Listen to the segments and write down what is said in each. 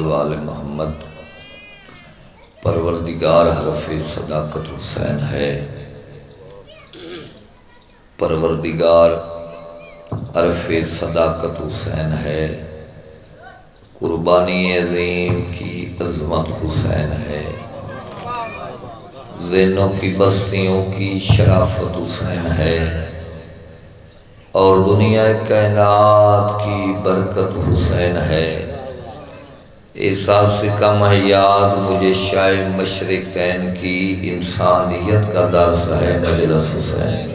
وآل محمد۔ پروردگار حرف صداقت حسین ہے، پروردگار حرف صداقت حسین ہے، قربانی عظیم کی عظمت حسین ہے، ذہنوں کی بستیوں کی شرافت حسین ہے، اور دنیا کائنات کی برکت حسین ہے۔ احساس کا مہیاد مجھے شاہ مشرقین کی انسانیت کا درس ہے مجلس حسین۔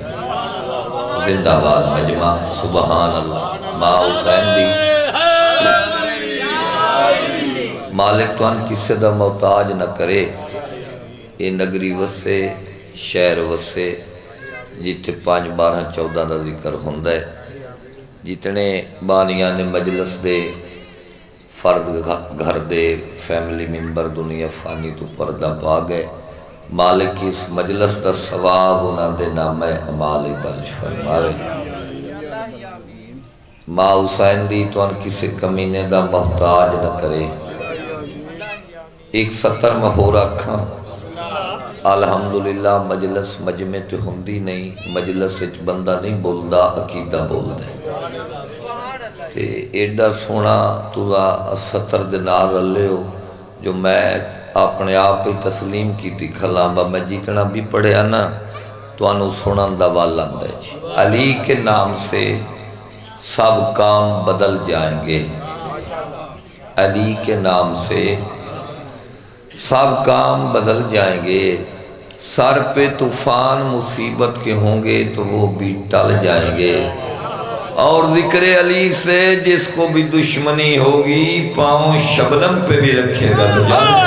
زندہ باد مجمع، سبحان اللہ۔ ماں حسین دی مالک تو ان کسے دا محتاج نہ کرے، یہ نگری وسے شہر وسے جتے 5 12 14 دا ذکر ہوندہ ہے، جتنے بانیان مجلس دے فرد گھر دے فیملی ممبر دنیا فانی تو پردہ پا گئے، مالک اس مجلس دا ثواب انہاں دے نام اعمال درج فرماوے۔ ماں حسین دی تو ان کسی کمینے دا محتاج نہ کرے۔ ایک 70 میں ہو رکھا الحمدللہ مجلس مجمع تے ہوندی نہیں، مجلس اچ بندہ نہیں بولدا، عقیدہ بولدا ہے تے ایڈا سونا تُودا 70 دینار رلے ہو جو میں اپنے آپ ہی تسلیم کی تھی کھلاں با میں جتنا بھی پڑھیا نا تو انہوں سنن دا والا اندہ جی۔ علی کے نام سے سب کام بدل جائیں گے، علی کے نام سے سب کام بدل جائیں گے، سر پہ طوفان مصیبت کے ہوں گے تو وہ بھی ٹل جائیں گے، اور ذکر علی سے جس کو بھی دشمنی ہوگی پاؤں شبنم پہ بھی رکھے گا تو جائے گا۔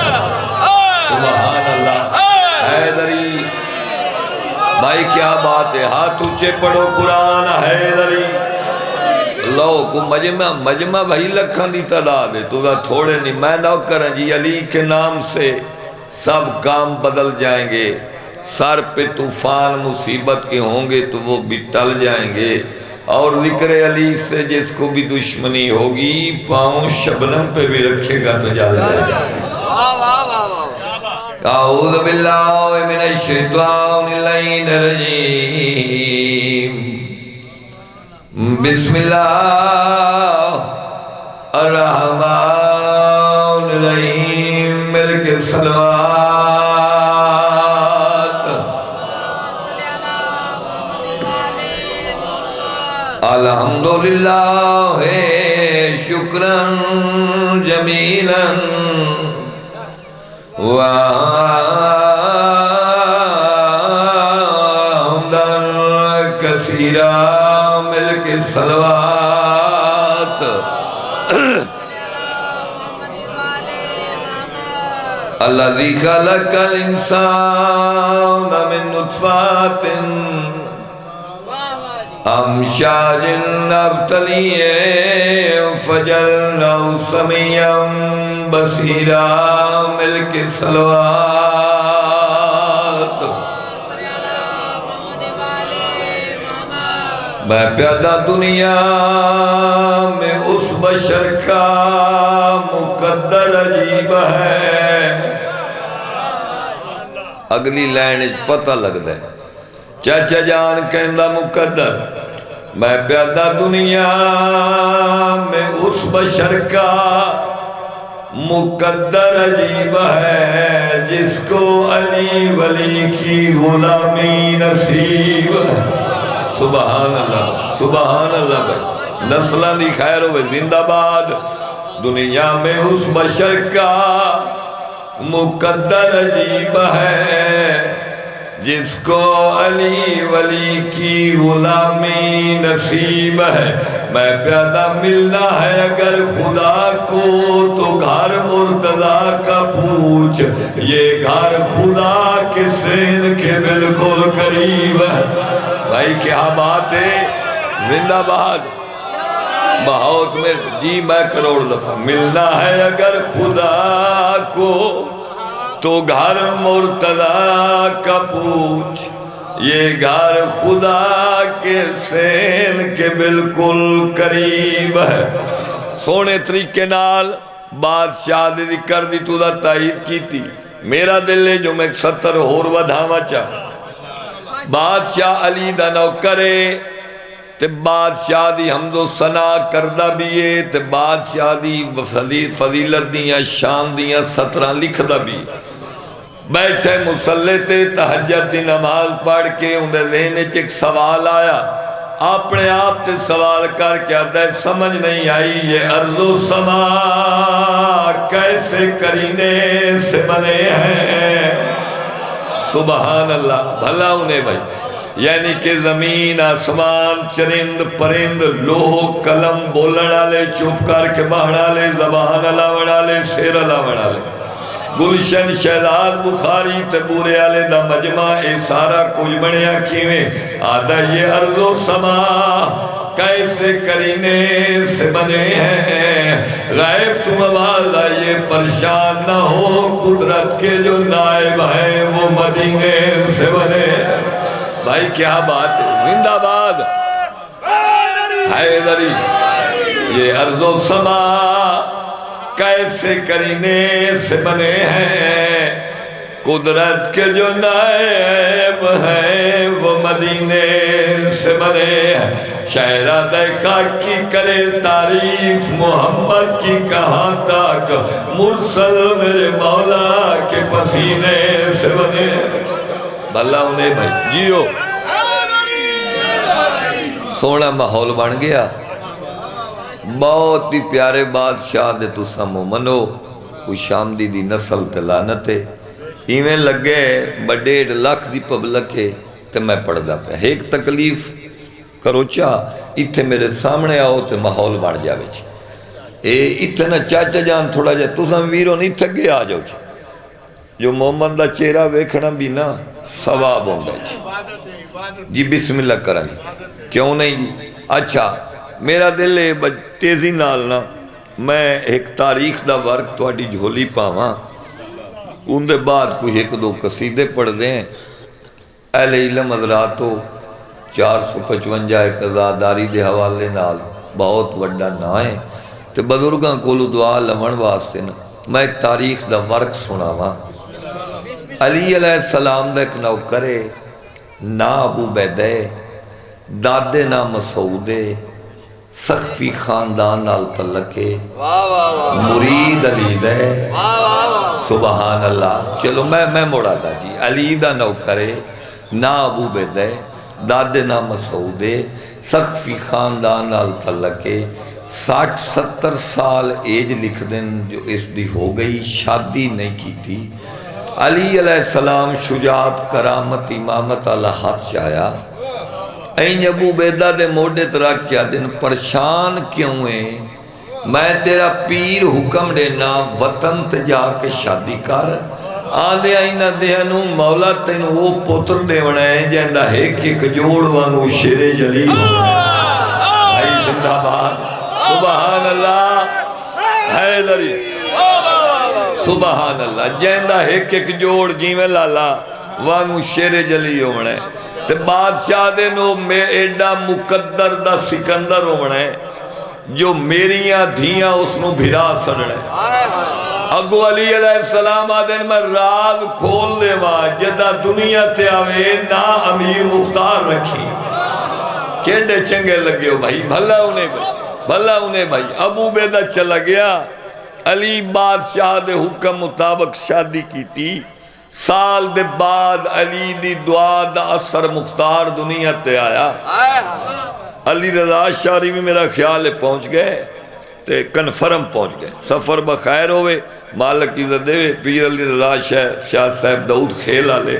سبحان اللہ۔ حیدری بھائی کیا بات ہے، ہاتھ اونچے پڑھو قرآن حیدری۔ اللہ کو مجمع بھائی لکھاں دی تعداد ہے تو تھوڑے نہیں، میں نہ کریں جی علی کے نام سے سب کام بدل جائیں گے، سر پہ طوفان مصیبت کے ہوں گے تو وہ بھی ٹل جائیں گے، اور ذکر علی سے جس کو بھی دشمنی ہوگی پاؤں شبنم پہ بھی رکھے گا تو جل جائے گا۔ اعوذ باللہ من الشیطان اللعین الرجیم، بسم اللہ الرحمن الرحیم، مل کے صلوات۔ الحمدللہ شکراً جمیلاً وحمداً کثیراً، مل کے صلوات۔ الذی خلق الانسان من نطفۃ امشاج نبتلیہ فجعلناہ سمیعا بصیرا، مل کے صلوات۔ میں پیدا دنیا میں اس بشر کا مقدر عجیب ہے۔ اگلی لائن پتہ لگ دے چاچا جان کہندہ مقدر، میں پیدا دنیا میں اس بشر کا مقدر عجیب ہے، جس کو علی ولی کی غلامی نصیب ہے۔ سبحان اللہ، سبحان اللہ بھائی، نسلہ دی خیر ہوئے زندہ باد۔ دنیا میں اس بشر کا مقدر عجیب ہے، جس کو علی ولی کی غلامی نصیب ہے۔ میں پیدا ملنا ہے اگر خدا کو تو گھر مرتضیٰ کا پوچھ، یہ گھر خدا کے سین کے بالکل قریب ہے۔ بھائی کیا بات ہے، زندہ باد۔ بہت میں جی میں کروڑ دفعہ ملنا ہے اگر خدا کو تو گھر مرتضیٰ کا پوچھ، یہ گھر خدا کے سین کے بالکل قریب ہے۔ سونے طریقے نال بادشاہ دے ذکر دی تو دا تائید کی تھی میرا دل ہے جو میں 70 ہور ودھاوا چاہ بادشاہ علی دا نوکرے تے بادشاہ دی حمد و ثنا کردہ بیئے تے بادشاہ دی فضیلت دیاں شان دیاں 17 لکھ دا بھی بیٹھے مسلح تے تہجد دی نماز پڑھ کے انہیں ذہنے ایک سوال آیا اپنے آپ تے سوال کر کے آتا ہے سمجھ نہیں آئی یہ ارض و سما کیسے کرینے سے بنے ہیں سبحان اللہ بھلا انہیں بھائی یعنی کہ زمین آسمان چرند پرند لوہ قلم بولنا لے چپ کر کے بہنا لے زبان اللہ لے سیر اللہ لے گلشن شہزاد بخاری تبورے آلے دا مجمع اے سارا کچھ بنیا کیویں آدھا یہ ارض و سما کیسے کرینے سے بنے ہیں غائب تم آواز آئیے پریشان نہ ہو قدرت کے جو نائب ہیں وہ مدینے سے بنے بھائی کیا بات ہے زندہ باد حیدری یہ ارض و سما کیسے کرینے سے بنے ہیں قدرت کے جو نائب ہیں وہ مدینے سے بنے ہیں شہزادہ خاک کی کرے تعریف محمد کی کہاں تک مرسل میرے مولا کے پسینے سے بنے بھلا انہیں بھائی جیو سونا ماحول بن گیا بہت ہی پیارے بادشاہ دے تسا مومنو کوئی شامدی دی نسل تے لعنت ہے ایویں لگے بڑے 1.5 لاکھ دی پبلک ہے تے میں پڑھ دا پہ ایک تکلیف کرو چاہ اتھے میرے سامنے آؤ تے ماحول بن جاوے اے اتھے نہ چاچا جان تھوڑا جا تسا ویروں نہیں تھگے آ جاؤ جو مومن دا چہرہ ویکھنا بھی نا ثواب ہوندہ جی بسم اللہ کریں کیوں نہیں جی اچھا میرا دل ہے تیزی نالنا میں ایک تاریخ دا ورک تو اڈی جھولی پاواں ان دے بعد کوئی 1-2 قصیدے پڑھ دیں اہل علم حضراتو 455 ایک ازاداری دے حوالے نال بہت وڈا نہ ہے تے بزرگاں کولو دعا لمن واسطے نا میں ایک تاریخ دا ورک سناواں علی علیہ السلام دا ایک نوکرے نا ابو بیدے دادے نا مسعودے سخفی خاندان نال تعلقے مرید علی دے سبحان اللہ چلو میں موڑا دا جی علی دا نوکرے نا ابو بیدے دادے نا مسعودے سخفی خاندان نال تعلقے 60-70 سال ایج لکھ دیں جو اس دی ہو گئی شادی نہیں کی تھی علی علیہ السلام شجاعت کرامت امامت اللہ ہاتھ چاہیا این ابو بیدہ دے موڈے ترک کیا دن پریشان کیوں ہیں میں تیرا پیر حکم دینا وطن تے جا کے شادی کر آدھے آئینہ دہنوں مولا تین وہ پتر دیونا ہے جہندہ ایک جوڑ وانو شیر جلی بھائی زندہ باد سبحان اللہ حیدری سبحان اللہ جہندہ ایک جوڑ جیویں لالا وانو شیر جلی ہونا ہے تے بادشاہ دے نو میں ایڈا مقدر دا سکندر ہونا ہے جو میریاں دھیاں اس نو بھرا سڑنے اگو علی علیہ السلام آدھن میں راز کھول لے وا جدہ دنیا تے آوے نا امیر مختار رکھی کیڑے چنگے لگے ہو بھائی بھلا انہیں بھائی ابو بیدہ چلا گیا علی بادشاہ دے حکم مطابق شادی کی تھی سال دے بعد علی دی دعا دا اثر مختار دنیا تے آیا علی رضا شاری میں میرا خیال ہے پہنچ گئے تے کنفرم پہنچ گئے سفر بخیر ہوئے مالک کی زدے پیر علی رضا شاہ صاحب داؤد کھیل آلے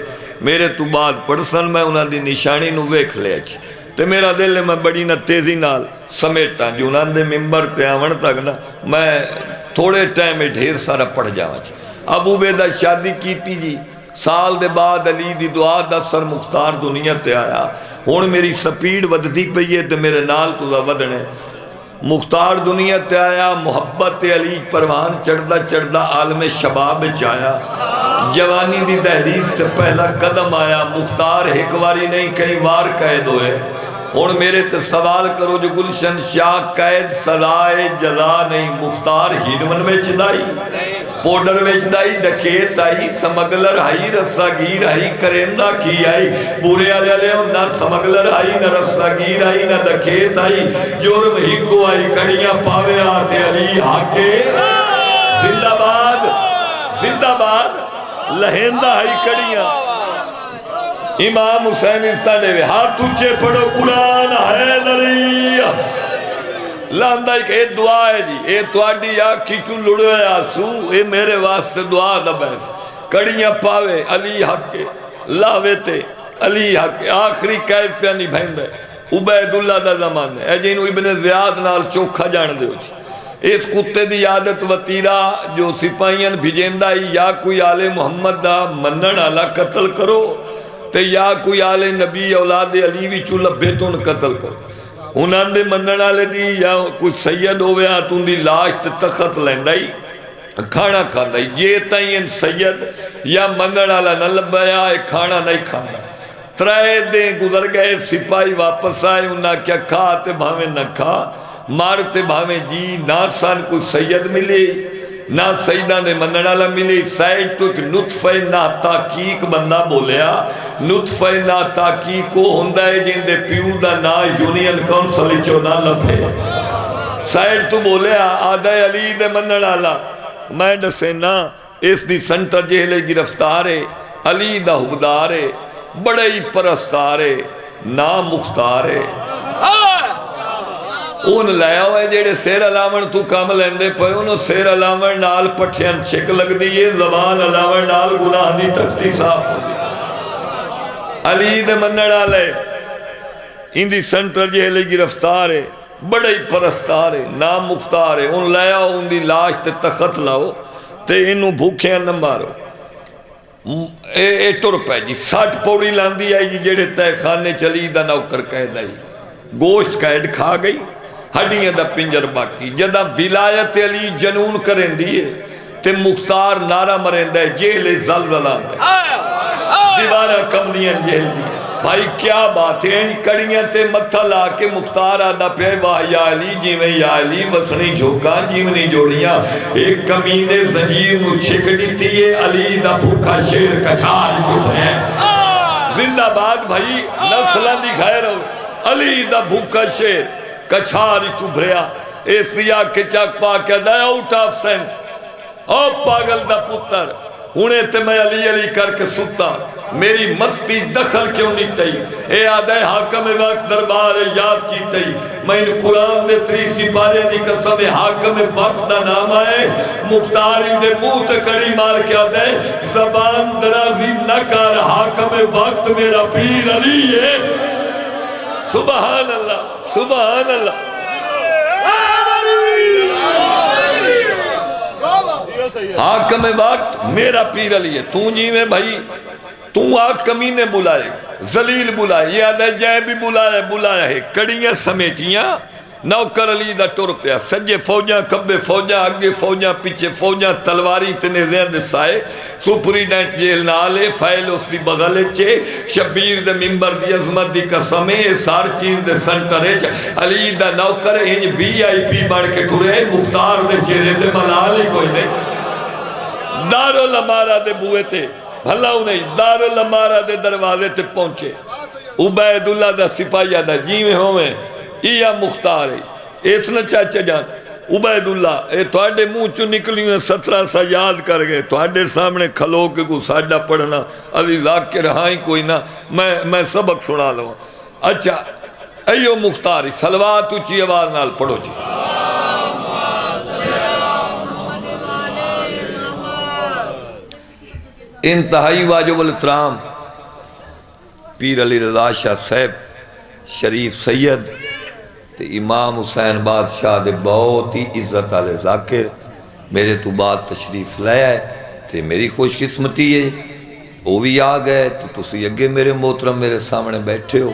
میرے تو بعد پڑسن میں انہاں دی نشانی نو ویکھ لے اچھی تے میرا دل ہے میں بڑی نہ تیزی نال سمیٹا جو انہاں دے ممبر تے آون تک نا میں تھوڑے ٹائم میں ڈھیر سارا پڑھ جاواں ابو بیدہ شادی کی تھی جی سال دے بعد علی دی دعا دا سر مختار دنیا تے آیا ہون میری سپیڈ ودھتی پئیے تے میرے نال تو دا ودھنے مختار دنیا تے آیا محبت علی پروان چڑھدا عالم شباب چایا جوانی دی دہلیز تے پہلا قدم آیا مختار ایک واری نہیں کئی وار قید ہوئے ہن میرے تے سوال کرو جو گلشن شاہ قید سزائے جزا نہیں مختار ہیرون وچ دائی پوڈر وچ دائی ڈکیت آئی سمگلر آئی رسا گیر آئی کرندہ کی آئی بورے آلے آلے نہ سمگلر آئی نہ رسا گیر آئی نہ ڈکیت آئی جرم ہی کو آئی کڑیاں پاوے آتے علی حاکے زندہ باد زندہ باد لہندہ آئی کڑیاں امام حسین استانے وے ہاتھ اچھے پڑھو قرآن حیدری لاندہ ایک اے دعا ہے جی اے توڑی آکھی چو لڑے آسو اے میرے واسطے دعا دبیس کڑیاں پاوے علی حق کے لاوے تے علی حق کے آخری قید پہ نہیں بھیندے عبید اللہ دا زمان ہے اے جنہوں ابن زیاد نال چوکھا جان دے ہو جی اس کتے دی عادت وطیرہ جو سپاہیاں بھیجیندہ یا کوئی آل محمد دا منن آلہ قتل کرو تے یا کوئی آل نبی اولاد علی وی چو لبے تو ان قتل کرو انہاں دے منن آلے دی یا کوئی سید ہوئے آتون دی لاش تے تخت لیندائی کھانا کھاندائی یہ تائین سید یا منن آلہ نہ لبایا کھانا نہیں کھانا ترائے دیں گزر گئے سپاہی واپس آئے انہاں کیا کھاتے بھاویں نہ کھا مارتے بھاویں جی ناسان کوئی سید ملے نہ سیدہ نے مننالا ملی سائد تو ایک نطفہ نا تاقیق بندہ بولیا نطفہ نا تاقیق کو ہندہ ہے جن دے پیو دا نا یونین کونسلی چونا لپے سائد تو بولیا آدھا علی دے مننالا میں ڈسے نا اس دی سنٹر جہلے گرفتارے علی دا حبدارے بڑے ہی پرستارے نا مختارے ان لیا ہوئے جیڑے سیر علاوان تو کام لیندے پہے انہوں سیر علاوان نال پٹھیاں چھک لگ دی یہ زبان علاوان نال گناہ دی تختی صاف ہو دی علی دے منن آلے ان دی سنٹر جہلے گرفتارے بڑے ہی پرستارے نام مختارے ان لیا ہو ان دی لاش تے تخت لاؤ تے انہوں بھوکیاں نہ مارو اے ٹر پہ جی 60 پوڑی لاندی آئی جی جیڑے تے خانے چلی دا نوکر قید آئی گوشت قید کھا گئی ہڈیاں دا پنجر باقی جدہ ولایت علی جنون کریں دیئے تے مختار نارا مریں دے جیلے زلزلان دے دیوارہ کمنیاں جیل دیئے بھائی کیا بات ہے کڑیاں تے متھا لا کے مختار آدھا پہ واہ یا علی جیویں یا علی وسنی جھوکاں جیونی جوڑیاں ایک کمینے زنجیر نو چھک دیتی ہے علی دا بھوکا شیر کچھار چھٹ ہے زندہ باد بھائی نسلان دکھائے رہو علی دا بھوکا شیر کچھاری چبھریا اس لیا کے چاک پا کے دا آؤٹ آف سینس او پاگل دا پتر ہونے تے میں علی علی کر کے ستا میری مستی دخل کیوں نہیں تئی اے آدھے حاکم وقت دربار یاد کی تئی میں ان قرآن دے 30 سپارے دی قسم حاکم وقت دا نام آئے مختاری دے منہ تے کڑی مار کے آدھے زبان درازی نہ کر حاکم وقت میرا پیر علی ہے سبحان اللہ سبحان اللہ حاکم وقت میرا پیر علی ہے تو جی میں بھائی تو آگ کمینے بلائے ذلیل بلائے یہ آدھے جائے بھی بلائے ہے کڑیاں سمیٹیاں نوکر علی دا ٹر پیا سجے فوجاں کبے فوجاں اگے فوجاں پیچھے فوجاں تلواری تنے زین دے سائے سپریڈنٹ جیل نالے فائل اس دی بغلے چے شبیر دے ممبر دی عظمت دی قسمیں سار چیز دے سنٹرے علی دا نوکر انج وی آئی پی بڑھ کے ٹھورے مختار دے چہرے تے ملال ہی کوئی دے دارو لمارا دے بوئے تے بھلا انہیں دارو لمارا دے دروازے تے پہنچے عبید اللہ دا سپاہیہ دا جیویں ہوئے یا مختار ہے اس نے چاچے جان عبید اللہ اے توڑے منہ چو نکلی ہوئے 17 سا یاد کر گئے توڑے سامنے کھلو کے کو ساڑھا پڑھنا عزیز آگ کے رہائیں کوئی نہ میں سبق سنا لوں اچھا ایو مختاری صلوات اچھی آواز نال پڑھو جی انتہائی واجب الاحترام پیر علی رضا شاہ صاحب شریف سید تے امام حسین بادشاہ دے بہت ہی عزت آلے ذاکر میرے تو بات تشریف لے آئے تے میری خوش قسمتی ہے وہ بھی آ گئے تو تسی اگے میرے محترم میرے سامنے بیٹھے ہو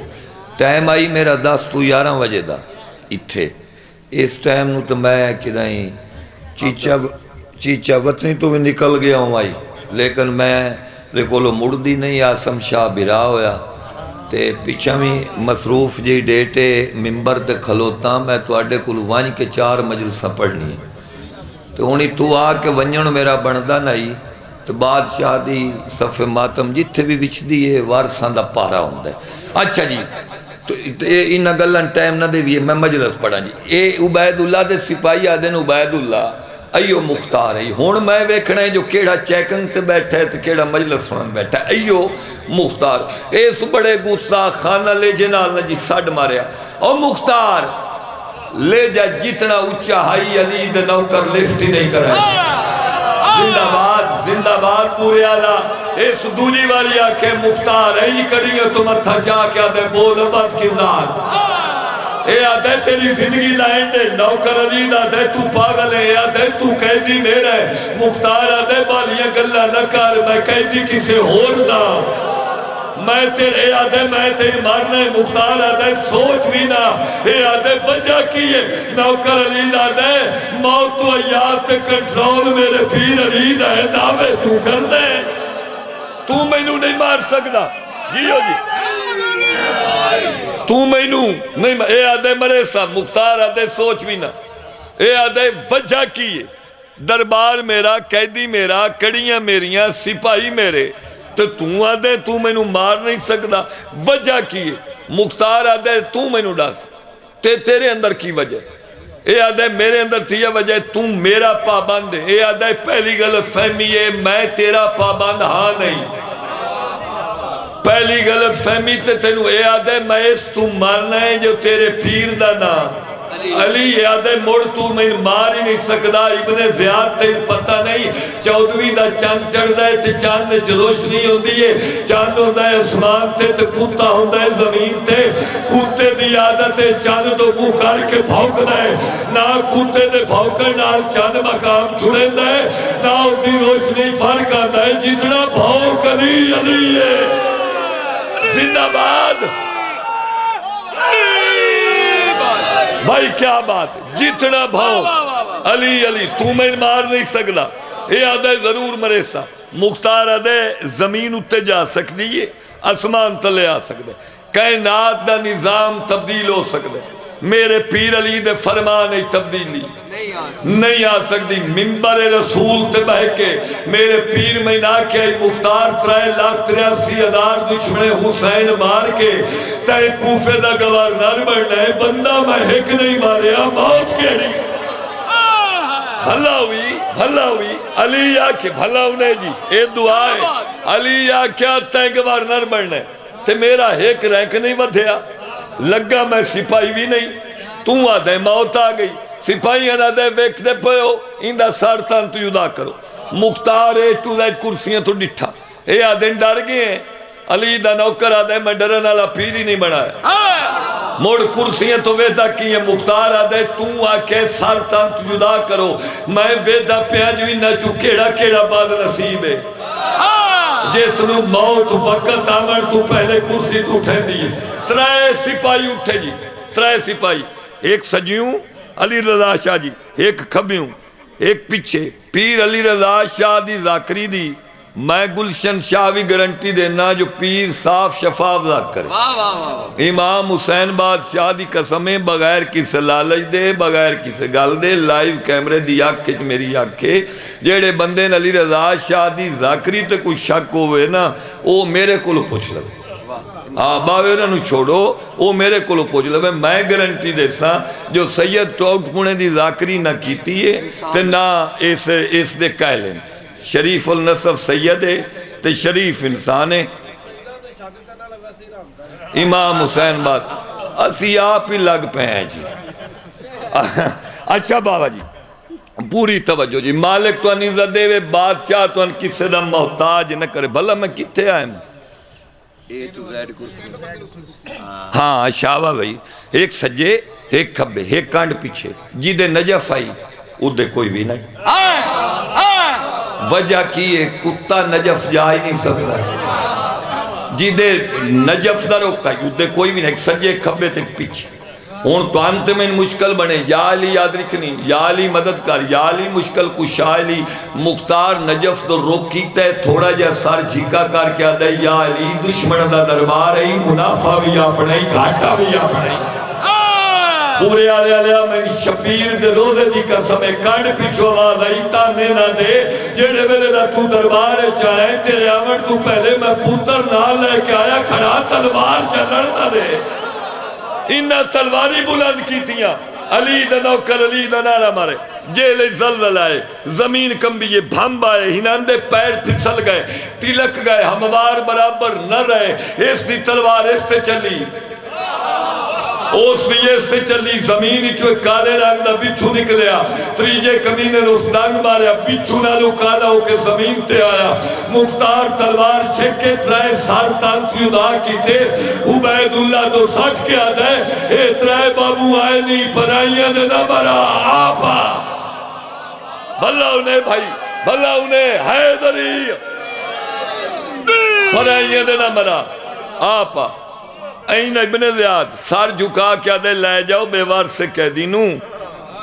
ٹائم آئی میرا 10 تو 11 بجے دا اتھے اس ٹائم نو تو میں کدائیں چیچا وطنی تو بھی نکل گیا ہوں آئی لیکن میں ریکولو مڑ دی نہیں آسم شاہ برا ہویا تے پیچھا بھی مصروف جی ڈیٹے ممبر تے کھلوتا میں تو آڈے کل وانج کے 4 مجلسہ پڑھنی ہے تو انہی تو آ کے ونجن میرا بندہ نہیں تو بادشاہ دی صف ماتم جتھے بھی وچ دیئے وارسان دا پارا ہوندہ ہے. اچھا جی تو انہا گلن ٹائم نہ دے بھی میں مجلس پڑھا جی اے عبید اللہ دے سپاہی آدھن عبید اللہ ایو مختار ہے ہون میں ویکھنا ہے جو کیڑا چیکنگ تے بیٹھا ہے تو کیڑا مجلس سنن بیٹھا ہے ایو مختار اس بڑے گستاخ خانہ لے جنال نے جی ساڑھ ماریا او مختار لے جا جتنا اچھا ہائی علی دے نوکر لفٹ ہی نہیں کریں زندہ باد پورے آلہ اس دولی والی آکھے مختار ہے ہی کریں گے تم اتھا جا کیا دے بول بات کردار اے آدھے تیری زندگی لائن دے نوکر علی آدھے تو پاگل ہے اے آدھے تو قیدی میرا ہے مختار آدھے بالیاں گلہ نہ کر میں قیدی کسے ہور دا میں تیرے آدھے میں تیرے مارنا ہے مختار آدھے سوچ بھی نہ اے آدھے بجا کیے نوکر علی آدھے موت و حیات کنٹرول میرے پیر علی ہے دعوے تو کر دے تو میں نو نہیں مار سکتا جیو جی تو میں نو نہیں اے آدھے مرے صاحب مختار آدھے سوچ بھی نہ اے آدھے بجا کیے دربار میرا قیدی میرا کڑیاں میریاں سپاہی میرے تو آدھے تو میں نو مار نہیں سکتا وجہ کیے مختار آدھے تو میں نو ڈاس تیرے اندر کی وجہ اے آدھے میرے اندر تھی یہ وجہ تو میرا پابند ہے اے آدھے پہلی غلط فہمی ہے میں تیرا پابند ہاں نہیں پہلی غلط فہمی تے تینو اے آدھے میں اس تو مارنا ہے جو تیرے پیر دا نام علی اے آدھے مڑ تو میں مار ہی نہیں سکتا ابن زیاد تے پتہ نہیں 14ویں دا چاند چڑھ دائے تے چاند میں روشنی ہوندی ہے چاند ہوندہ ہے اسمان تے تے کتا ہوندہ ہے زمین تے کتے دی عادت ہے چاند تو منہ کر کے بھوک دائے نہ کتے دے بھوکر نہ چاند مقام چھڑے دائے نہ ہوتی روشنی فرق آتا ہے جتنا بھوک علی علی ہے زندہ باد بھائی کیا بات جتنا بھاؤ علی علی تو میں مار نہیں سکتا اے آدھے ضرور مرے سا مختار آدھے زمین اتے جا سکتی ہے اسمان تلے آ سکتے کائنات دا نظام تبدیل ہو سکتے میرے پیر علی دے فرمان ای تبدیلی نہیں آ سکتی ممبر رسول تے بہکے میرے پیر میں نہ کیا مختار 3,83,000 دشمن حسین مار کے تے کوفے دا گورنر بڑھنا ہے بندہ میں ہک نہیں ماریا موت کیڑی بھلا ہوئی علی آکھے بھلا ہونے جی اے دعا ہے علی آکھے تے گورنر بڑھنا ہے تے میرا ہک رینک نہیں ودھیا لگا میں سپاہی بھی نہیں تو آدھے موت آ گئی سپاہی آدھے ویک دے پہو اندہ سارتان تو جدا کرو مختار اے تو دے کرسیاں تو ڈٹھا اے آدھے ڈر گئے ہیں علی دا نوکر آدھے میں ڈرن والا پیر ہی نہیں بنایا موڑ کرسیاں تو ویدہ کی ہیں مختار آدھے تو آکے سارتان تو جدا کرو میں ویدہ پیاجوی نہ چو کیڑا باد نصیب ہے جس نو موت وقت آمر تو پہلے کرسی تو اٹھیں دیئے 3 سپاہی اٹھے جی 3 سپاہی ایک سجیوں علی رضا شاہ جی ایک کھبیوں ایک پیچھے پیر علی رضا شاہ دی ذاکری دی میں گلشن شاہ بھی گارنٹی دینا جو پیر صاف شفاف ذات کرے امام حسین بادشاہ دی قسمیں بغیر کسے لالچ دے بغیر کسے گل دے لائیو کیمرے دی آنکھ میری آنکھیں جیڑے بندے علی رضا شاہ دی ذاکری تے کوئی شک ہوئے نا وہ میرے کو پوچھ لگے باوے انہوں نے چھوڑو وہ میرے کو پوچھ لگے میں گارنٹی دے سا جو سید ٹوکٹ پونے دی ذاکری نہ کیتی ہے تے نہ اس دے کہلیں شریف النصف سید ہے تے شریف انسان ہے امام حسین بات اسی آپ ہی لگ پہ ہیں جی اچھا بابا جی پوری توجہ جی مالک تو انیزہ دے وے بادشاہ تو ان کسے دا محتاج نہ کرے بھلا میں کتے آئے ہوں ہاں شاہوہ بھائی ایک سجے ایک کھبے ایک کانڈ پیچھے جیدے نجف آئی ادھے کوئی بھی نہیں وجہ کی ہے کتا نجف جا ہی نہیں سکتا جیدے نجف دا روکا ادھے کوئی بھی نہیں ایک سجے ایک کھبے تک پیچھے ہوں تو انت میں مشکل بنے یا علی یاد رکھنی یا علی مدد کر یا علی مشکل کشا علی مختار نجف تو روک کیتا ہے تھوڑا جا سر جھکا کر کے آدھا یا علی دشمن دا دربار ہے منافع بھی اپنا ہی گھاٹا بھی اپنا ہی پورے آلے آلے میں شبیر دے روزے دی قسم کانڈ پیچھو آواز آئی تانے نہ دے جڑے میرے دا تو دربار چاہے تیرے آمن تو پہلے میں پوتر نہ لے کے آیا کھڑا تلوار چلڑتا دے انہا تلواری بلند کی تیاں علی دا نوکر علی دا نارا مارے جیلے زلزل آئے زمین کمبیے بھمب آئے ہناندے پیر پھسل گئے تلک گئے ہموار برابر نہ رہے اس دی تلوار اس تے چلی اس لیے اس سے چلی زمین چوئے کالے رنگ دا بچھو نکلیا تریجے کمینے نے اس ڈانگ ماریا بچھو نالو کالا ہو کے زمین تے آیا مختار تلوار چھکے ترائے سار تانتی ادا کی تے عبید اللہ تو سٹ کے آدھے اے ترائے بابو آئے نہیں پرائیاں نے نہ مرا آپا بھلا انہیں بھائی بھلا انہیں حیدری پرائیاں نے نہ مرا آپا این ابن زیاد سار جھکا کیا دے لے جاؤ بیوار سے کہہ دینوں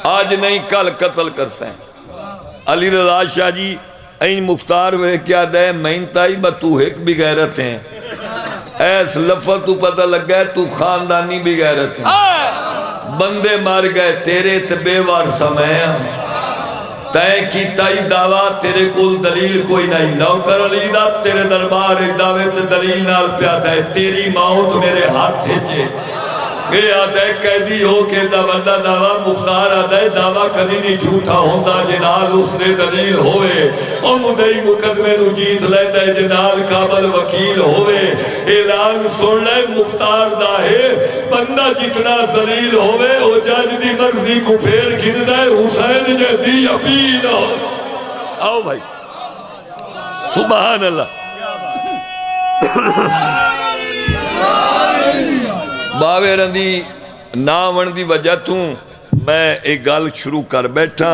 آج نہیں کل قتل کر سیں علی رضا شاہ جی این مختار ہوئے کیا دے مہنتائی با تو ایک بھی غیرت ہیں ایس لفظ تو پتہ لگ گئے تو خاندانی بھی غیرت ہیں بندے مار گئے تیرے تبیوار سمیں تائیں کی تائی دعویٰ تیرے کل دلیل کوئی نہیں نوکر علی دا تیرے دربار دعوے تے دلیل نال پیادا ہے تیری موت میرے ہاتھ ہے یہ آدھے قیدی ہو کے بندہ دعویٰ مختار آدھے دعویٰ کدی نہیں جھوٹا ہوندہ جنال اس نے دلیل ہوئے اور مدعی مقدمے نو جیت لے دے جنال قابل وکیل ہوئے اعلان سن لے مختار دا ہے بندہ جتنا ذلیل ہوئے او جج دی مرضی کو پھیر گھن دے حسین جہدی اپیل ہو آؤ بھائی سبحان اللہ باوے رندی ناون دی وجہ توں میں ایک گال شروع کر بیٹھا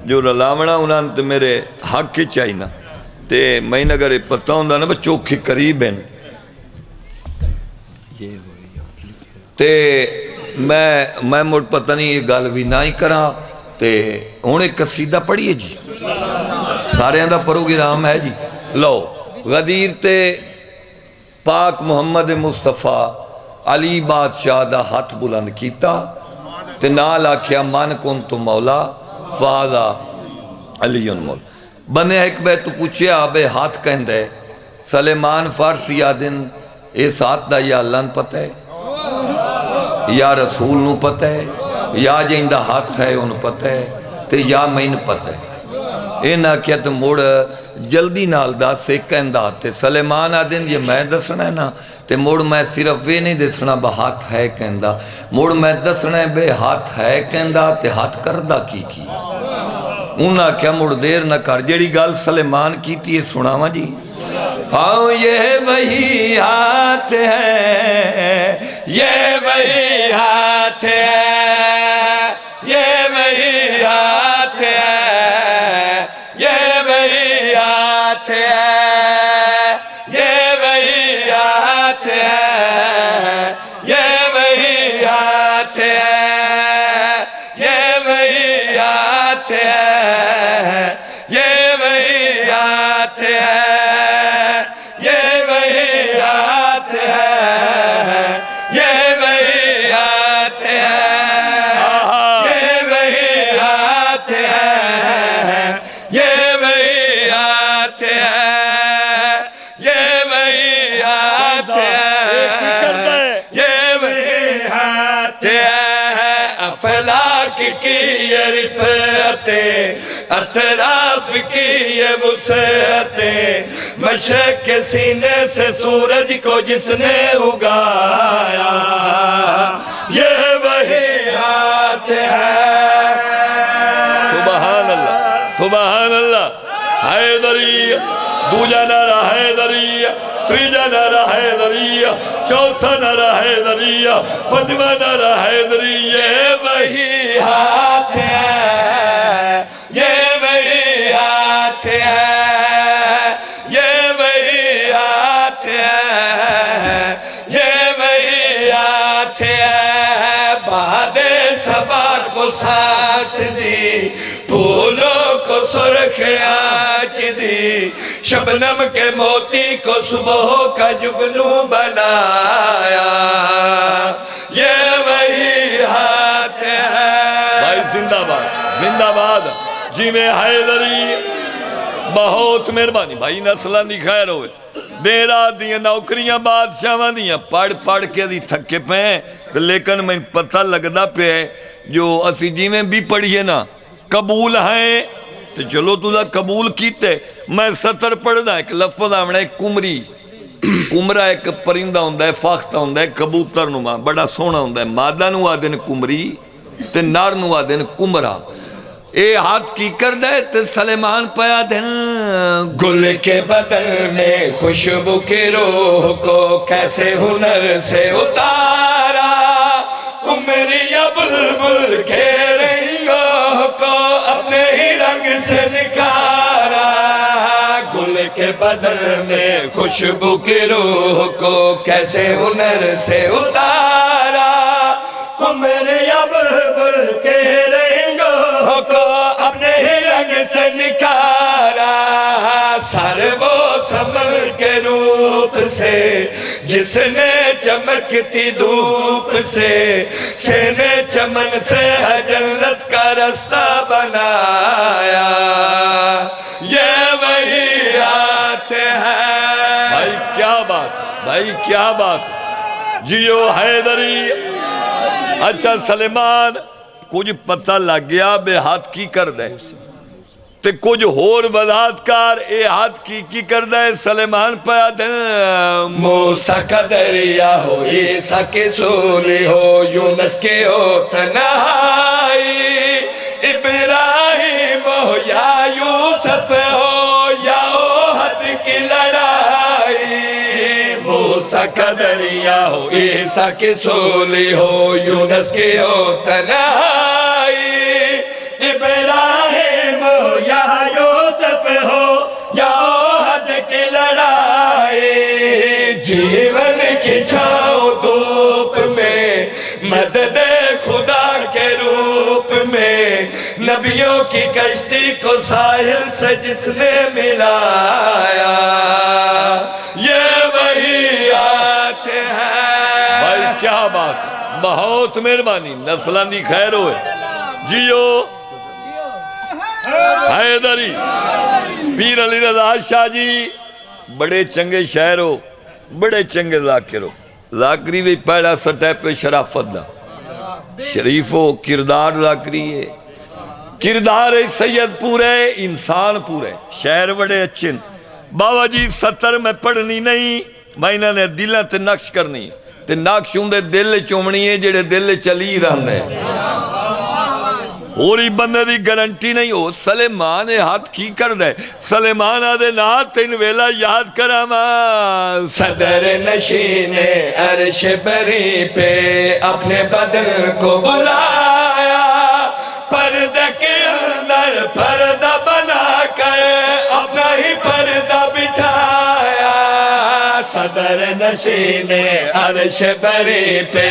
جو رلاونا انہاں تے میرے حق کی چاہینا تے میں اگر پتہ ہوندہ نا چوکھی قریب ہیں تے میں موڑ پتہ نہیں یہ گال بھی نہ ہی کرا تے انہیں قصیدہ پڑھئے جی سارے اندہ پروگرام ہے جی لو غدیر تے پاک محمد مصطفیٰ علی بادشاہ دا ہاتھ بلند کیتا تے نال آکھیا من کن تو مولا فاضا علی مولا بنے ایک بے تو پوچھے آبے ہاتھ کہندے سلیمان فارسی آدن اس ہاتھ دا یا اللہ پتہ ہے یا رسول نو پتہ ہے یا جہندہ ہاتھ ہے ان پتہ ہے تے یا مین پتہ ہے اے نا کیا تو موڑ جلدی نال دا سے کہندہ آتے سلیمان آدن یہ میں دسنا ہے نا تے موڑ میں صرف وے نہیں دسنا با ہاتھ ہے کہندہ موڑ میں دسنا ہے بے ہاتھ ہے کہندہ تے ہاتھ کردہ کی انہاں کیا موڑ دیر نہ کر جیڑی گال سلیمان کی تھی یہ سنا ہوا جی ہاں یہ وہی ہاتھ ہے یہ وہی ہاتھ ہے یہ وہی ہاتھ ہے یہ وہی ہاتھ ہے یہ وہی ہاتھ ہے یہ وہی ہاتھ ہے یہ وہی ہاتھ ہے یہ وہی ہاتھ ہے یہ وہی ہاتھ ہے یہ وہی ہاتھ ہے یہ وہی ہاتھ ہے یہ وہی ہاتھ ہے یہ وہی ہاتھ ہے یہ وہی ہاتھ ہے افلاک کی یہ رفعتیں اطراف کی یہ وسعتیں مشرق کے سینے سے سورج کو جس نے اگایا یہ وہی ہاتھ ہے سبحان اللہ سبحان اللہ حیدری دوجہ نعرہ حیدری تریجہ نعرہ حیدری چوتھا نعرہ حیدری پنجواں نعرہ حیدری یہ وہی ہاتھ ہے یہ وہی ہاتھ ہے یہ وہی ہاتھ ہے یہ وہی ہاتھ ہے بہاد سانس دی پھولوں کو سرخ آنچ دی شبنم کے موتی کو صبح کا جگنو بنایا یہ وہی ہاتھ ہے بھائی زندہ باد زندہ باد جی میں حیدری بہت مہربانی بھائی نسلہ نہیں خیر ہوئے دیرہ دیاں نوکریاں بادشاہ دیاں پڑھ کے دی تھکے پہیں لیکن میں پتہ لگنا پہ جو اسی جی میں بھی پڑھیے نا قبول ہیں تو چلو تو دا قبول کیتے میں ستر پڑھنا ایک لفظ آمنا ایک کمری کمرہ ایک پرندہ ہوندہ ہے فاختہ ہوندہ ہے کبوتر نما بڑا سونا ہوندہ ہے مادہ نو آدھن کمری تے نار نو آدھن کمرہ اے ہاتھ کی کر دے تے سلیمان پایا دن گل کے بدل میں خوشبو کی روح کو کیسے ہنر سے اتارا کمریا بلبل کے رنگوں کو اپنے ہی رنگ سے نکھارا گل کے بدل میں خوشبو کی روح کو کیسے ہنر سے اتارا کمریا بلبل کے رنگوں کو اپنے ہی رنگ سے نکھارا سر وہ سنبھل کے روپ سے جس نے چمکتی دھوپ سے سینے چمن سے ہے جنت کا رستہ بنایا یہ وہی آتے ہیں بھائی کیا بات جیو حیدری اچھا سلیمان کچھ پتہ لگ گیا بے ہاتھ کی کر دے تے کچھ ہور وضاحت کار اے ہاتھ کی کر دے سلیمان پایا دے موسیٰ کا دریا ہو عیسیٰ کے سولی ہو یونس کے ہو تنہائی ابراہیم ہو یا یوسف ہو یا اوہد کی لڑائی موسیٰ کا دریا ہو عیسیٰ کے سولی ہو یونس کے ہو تنہائی ابراہیم ہو یا یوسف ہو یا اوہد کی لڑائی جیون کی چھاؤں دھوپ میں مدد خدا کے روپ میں نبیوں کی کشتی کو ساحل سے جس نے ملایا یہ وہی آتے ہیں بھائی کیا بات بہت مہربانی نسلہ نہیں خیر ہوئے جیو حیدری پیر علی رضا شاہ جی بڑے چنگے شاعر ہو بڑے چنگے ذاکر ہو ذاکری بھی پہلا سٹیپ پہ شرافت دا شریف ہو کردار ذاکری ہے کردار سید پورے انسان پورے شاعر بڑے اچھے بابا جی 70 میں پڑھنی نہیں میں انہوں نے دلہ تے نقش کرنی تے نقش ہوں دے دل چومنی ہے جڑے دل چلی رہن دے ہوری بندے دی گارنٹی نہیں ہو سلیمان ہاتھ کی کر دے سلیمان آدھے نات تین ویلا یاد کراما صدر نشین عرش بری پہ اپنے بدن کو بلایا پردہ کے اندر پردہ بنا کر اپنا ہی پردہ بٹھایا صدر نشین عرش بری پہ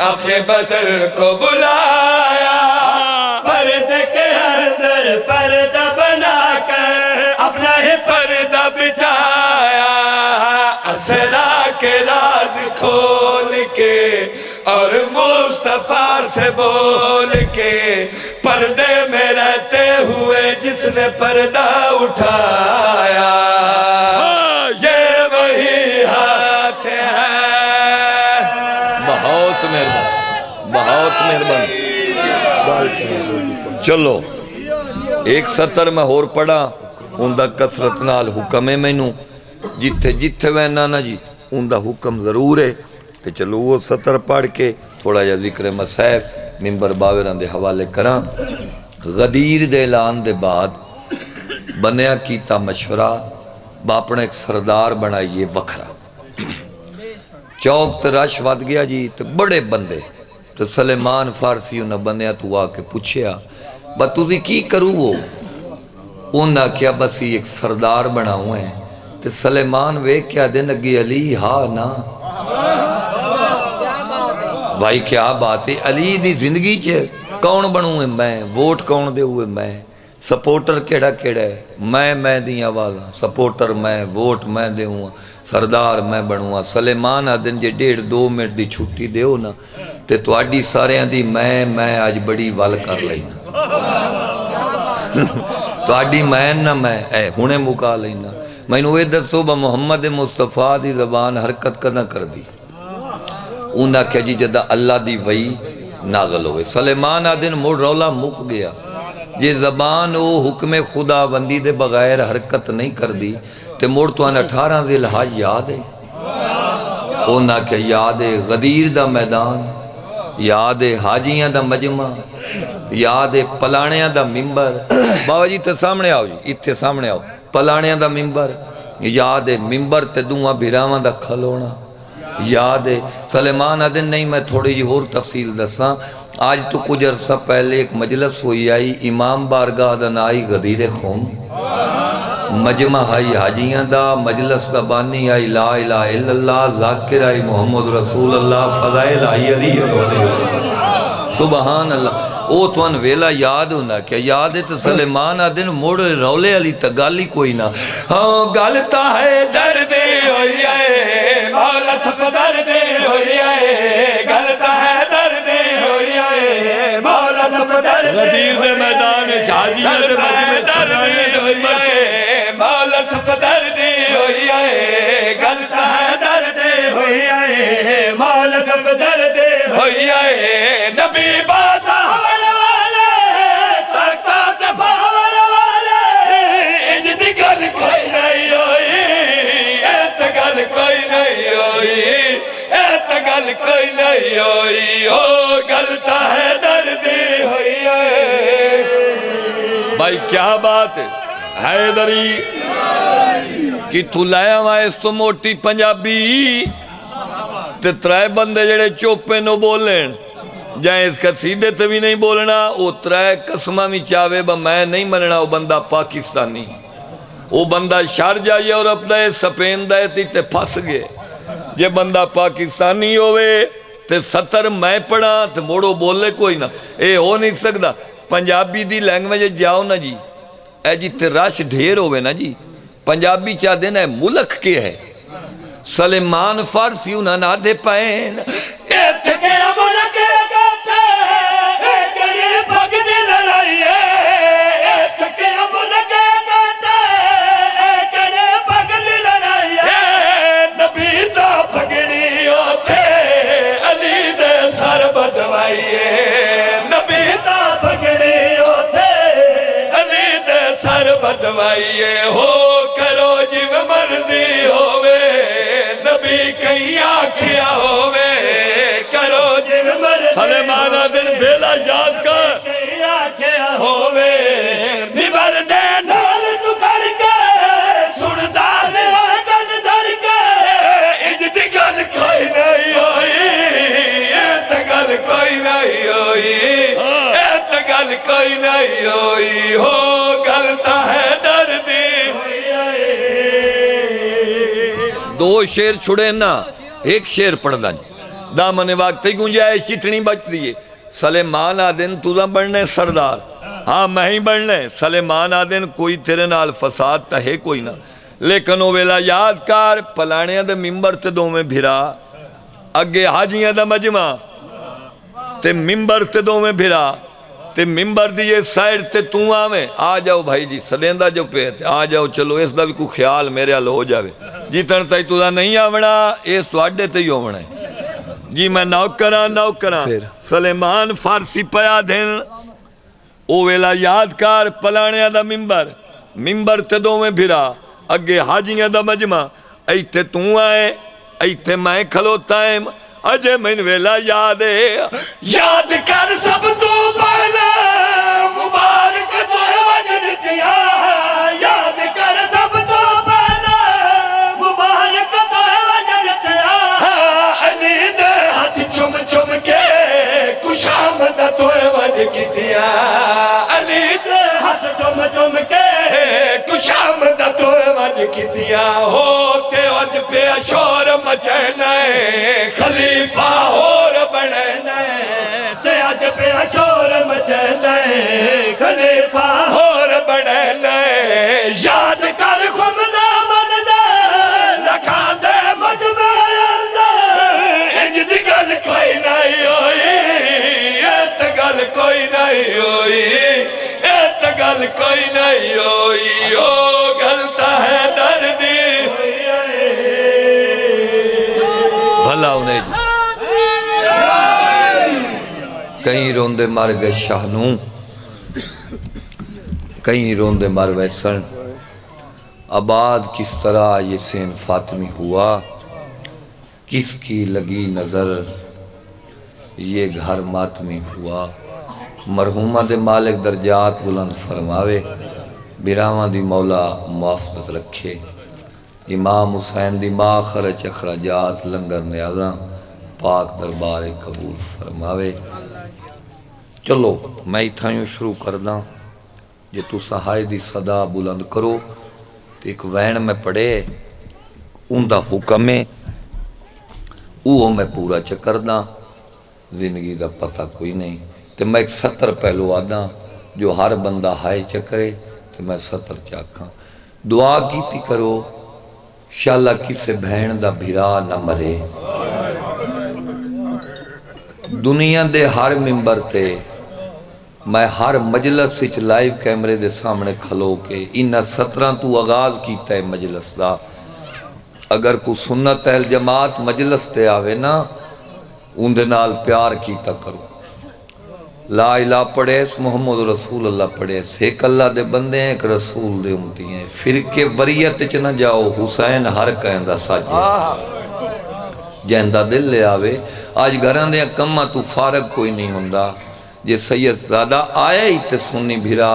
اپنے بدن کو بلایا پردے کے اندر پردہ بنا کر اپنا ہی پردہ بٹھایا اسرا کے راز کھول کے اور مصطفیٰ سے بول کے پردے میں رہتے ہوئے جس نے پردہ اٹھایا یہ وہی ہاتھ ہے بہت مہربانی چلو ایک 70 میں ہور پڑھا اندہ کسرت نال حکم ہے میں نو جتھے وینا نا جی اندہ حکم ضرور ہے کہ چلو وہ 70 پڑھ کے تھوڑا جا ذکر مسائب ممبر باوران دے حوالے کراں غدیر دے اعلان دے بعد بنیا کیتا مشورہ باپنے ایک سردار بنائیے وکھرا چوک تے رش ود گیا جی تے بڑے بندے تو سلیمان فارسی انہاں بنیا تو آ کے پوچھیا بتوزی کی کرو وہ انہاں کیا بس ایک سردار بنا ہوئے ہیں تو سلیمان وے کیا دن اگی علی ہاں نا بھائی کیا بات ہے علی دی زندگی چھے کون بنوں ہے میں، ووٹ کون دے ہوئے میں، سپورٹر کیڑا کیڑا ہے میں دی آوازاں، سپورٹر میں، ووٹ میں دیوں، سردار میں بنوں۔ سلیمان آدن جے 1.5-2 منٹ دی چھٹی دیو نا تے تواڈی ساریاں دی میں آج بڑی ول کر لینا تواڈی میں ہنے مکا لینا۔ مینوں اے دسو با محمد مصطفیٰ دی زبان حرکت کداں کر دی؟ انہاں کہ جی جدہ اللہ دی وحی نازل ہوئے۔ سلیمان آدن مڑ رولا مک گیا، یہ زبان او حکم خدا بندی دے بغیر حرکت نہیں کر دی تے مڑ تو 18 ذی الحج یاد ہے؟ انہاں کہ یاد ہے غدیر دا میدان، یاد ہے حاجیاں دا مجمع، یاد ہے پلانیاں دا ممبر۔ بابا جی تے سامنے آؤ، جی اتھے سامنے آؤ، پلانیاں دا ممبر یاد ہے، ممبر تے دوہاں بھراواں دا کھلونا یاد ہے۔ سلیمان آدن نہیں، میں تھوڑی جی اور تفصیل دساں۔ آج تو کچھ عرصہ پہلے ایک مجلس ہوئی آئی، امام بارگاہ دا نائی غدیر خون، مجمع آئی حاجیاں دا، مجلس دا بانی آئی لا الہ الا اللہ، ذاکر آئی محمد رسول اللہ، فضائل آئی علی سبحان اللہ۔ او تو ان ویلا یاد ہونا کیا یاد ہے؟ تو سلیمان آدن موڑ رولے علی تگالی کوئی نہ، ہاں گالتا ہے درد ہوئی آئے مولا صفدر دے ہوئی آئے، گالتا ہے درد ہوئی آئے مولا صفدر غدیر دے میدان حاجیاں دے مجمع درد ہوئی آئے مولا صفدر دے ہوئی آئے، گالتا ہے درد ہوئی آئے مولا صفدر دے ہوئی آئے، نبی باتا کوئی نہیں ہوئی، او گلتا ہے دردی ہوئی ہے۔ بھائی کیا بات ہے حیدری کہ تو لیا ہوا اس تو موٹی پنجابی تے ترائے بندے جڑے چوپے نو بولیں جائیں اس کا سیدھے تے بھی نہیں بولنا، او ترائے قسمہ میں چاہوے با میں نہیں مننا، او بندہ پاکستانی، او بندہ شارجہ یورپ دے سپین دے تے پھس گئے۔ یہ بندہ پاکستانی ہوئے تے 70 میں پڑھا تے موڑو بولے کوئی نہ، اے ہو نہیں سکتا۔ پنجابی دی لینگویج جاؤ نا جی، اے جی تے رش ڈھیر ہوئے نا جی، پنجابی چاہ دینا ہے ملک کے ہے، سلیمان فارسی انہاں نہ دے پائیں اے تھکے ملک گاتے اے گری پگ دی لڑائی ہے، اے تھکے ملک گاتے اے گری پگ دی لڑائی ہے، نبی دا پگڑی ہوتے علی دے سر بدوائیے، نبی دا پگڑی ہوتے علی دے سر بدوائیے، ہو کرو جب مرضی ہووے نبی کئی آکھیا ہووے، کرو جب مرضی سلیمان آدن بیلا یاد کر کئی آکھیا ہووے، ممبر دے نال تو کر کے سندا نے آگن دھر کے، انج دی گل کوئی نہیں ہوئی، اے تے گل کوئی نہیں ہوئی، اے تے گل کوئی نہیں ہوئی، ہو گلتا ہے دردی ہوئی آئے۔ دو شیر چھڑے نا ایک شیر پڑھ دا جی دامن وقت ہی گنجائش اتنی بچ دیئے۔ سلیمان آدن تو دا بڑھنے سردار، ہاں میں ہی بڑھنے سلیمان آدن کوئی تیرے نال فساد تا ہے کوئی نہ، لیکن وہ ویلا یادکار پلانیاں دے ممبر تے دو میں بھرا، اگے حاجیاں دا مجمع تے ممبر تے دو میں بھرا، تے ممبر دیئے سائر تے تو آویں آ جاؤ بھائی جی سلیندہ جو پیتے آ جاؤ، چلو اس دا بھی کوئی خیال میرے حال ہو جاوے جیتن تائی تو دا نہیں آونا اس تو اڈے تے ہی ہونا ہے جی۔ میں نوکراں سلیمان فارسی پیا دھن او ویلا یادکار پلانیاں دا ممبر تے دو میں بھرا، اگے حاجیاں دا مجمع، ایتے تو آئے ایتے میں کھلوتا ہے، اجے میں ویلا یاد ہے، یاد کر سب تو پہلے مبارک تو وجن دیا، یاد کر سب تو پہلے مبارک تو وجن دیا، علی دے ہاتھ چم چم کے کشامد تو وجن کی دیا، علی دے ہاتھ چم چم کے کشامد تو وجن کی دیا، ہوتے اج پہ شور مچنا ہے خلیفہ اور بننا ہے تے اج پہ شور مچنا ہے خلیفہ اور بننا ہے یاد کر خمدہ من دے لکھاں دے مجمع اندر انج دی گل کوئی نہیں ہوئی ایت گل کوئی نہیں ہوئی ایت گل کوئی نہیں ہوئی او گلتا ہے دردی بھلا انہیں کہیں روندے مر گئے شاہنوں کہیں روندے مر ویسن آباد کس طرح یہ سین فاطمی ہوا کس کی لگی نظر یہ گھر ماتمی ہوا مرحومہ دے مالک درجات بلند فرماوے بیراواں دی مولا محافظت رکھے امام حسین دی ماں خرچ اخراجات لنگر نیازاں پاک دربار قبول فرماوے چلو میں اتھائیوں شروع کرداں جے تو سہائے دی صدا بلند کرو تو ایک وین میں پڑھے ان دا حکم ہے اوہ میں پورا چکرداں زندگی دا پتہ کوئی نہیں تو میں ایک 70 پہلو آداں جو ہر بندہ ہائے چکرے تو میں 70 چاکاں دعا کیتی کرو شاءاللہ کسے بہن دا بھیرا نہ مرے دنیا دے ہر ممبر تے میں ہر مجلس سچ لائیو کیمرے دے سامنے کھلو کے انہا 17 تو آغاز کیتا ہے مجلس دا اگر کو سنت اہل جماعت مجلس تے آوے نا ان دے نال پیار کیتا کرو لا الہ پڑھے اس محمد رسول اللہ پڑھے اس ایک اللہ دے بندے ہیں ایک رسول دے امتی ہیں فرقے وریت چ نہ جاؤ حسین ہر کہندہ ساجے جہندہ دل لے آوے آج گھران دے کمہ تو فارغ کوئی نہیں ہوندہ جے سید زادہ آیا ہی تے سنی بھیرا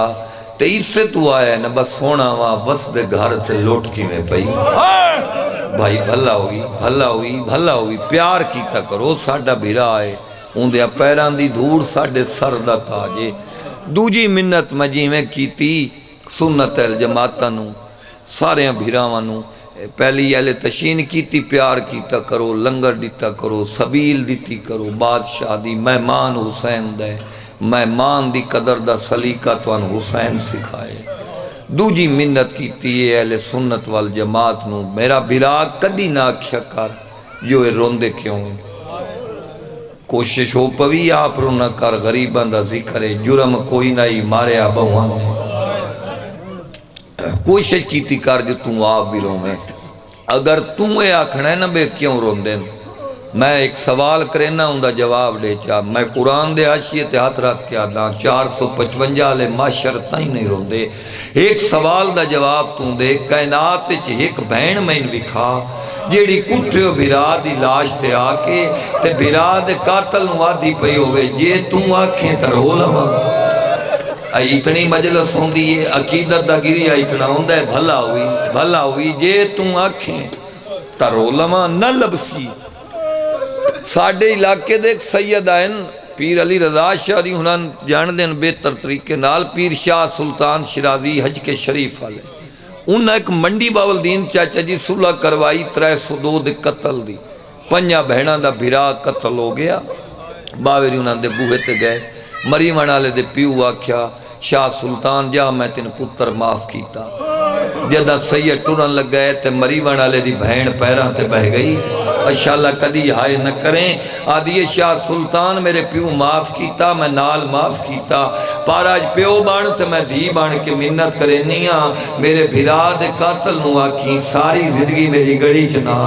تے اس سے تو آیا ہے نا بس سونا وہاں بس دے گھر تے لوٹ کی میں پئی بھائی بھلا ہوئی بھلا ہوئی بھلا ہوئی پیار کیتا کرو ساڑھا بھیرا آئے ان دیا پیران دی دھور ساڑھے سردہ تاجے دوجی منت میں جی میں کیتی سنت اہل جماعتانوں سارے بھیراوانوں پہلی اہل تشین کیتی پیار کیتا کرو لنگر دیتا کرو سبیل دیتی کرو بادشاہ دی مہمان حسین دے مہمان دی قدر دا سلیقہ توان حسین سکھائے دوجی منت کیتی ہے اہل سنت والجماعت نو میرا بھیرا کدی نہ کیا کر جو روندے کیوں ہیں کوشش ہو پوی آپ رو نہ کر غریبان دا ذکر ہے جرم کوئی نہ مارے آبوان کوشش کیتی کر جو تم آپ بھی رو میں اگر تم اے آکھنا ہے نا بے کیوں روندے میں ایک سوال کرے نا ان دا جواب دے چاہ میں قرآن دے حاشیت ہاتھ رکھ کے آدھا 455 لے معاشر تائیں نہیں روندے ایک سوال دا جواب تم دے کائنات ایک بہن میں انوکھا جیڑی کٹھے بھیرا دی لاش تے آکے تے بھیرا دے قاتل نوادی پئی ہوئے جے تم آکھیں تر ہو لما اتنی مجلس ہوں دیئے عقیدت دا گری اتنا ہوں دے بھلا ہوئی جے تم آکھیں تر ہو لما نہ لبسی ساڑھے علاقے دے ایک سید آئین پیر علی رضا شاہری ہنان جان دین بہتر طریقے نال پیر شاہ سلطان شرازی حج کے شریف والے انہاں ایک منڈی باولدین چاچا جی صلح کروائی 302 دے قتل دی 5 بہناں دا بھیرا قتل ہو گیا باوری انہاں دے بوہے تے گئے مریمان آلے دے پیو آکھیا شاہ سلطان جا میں تین پتر معاف کیتا جدہ سید ٹورن لگ گئے تے مریمان آلے دی بہن پیران تے بہ گئی انشاءاللہ کدی ہائے نہ کریں آدھی شاہ سلطان میرے پیو معاف کیتا میں نال معاف کیتا پاراج پیو بان تے میں دھی بان کے منت کرے نیاں میرے بھیرا دے قاتل نو آکھیں ساری زندگی میری گڑی چنا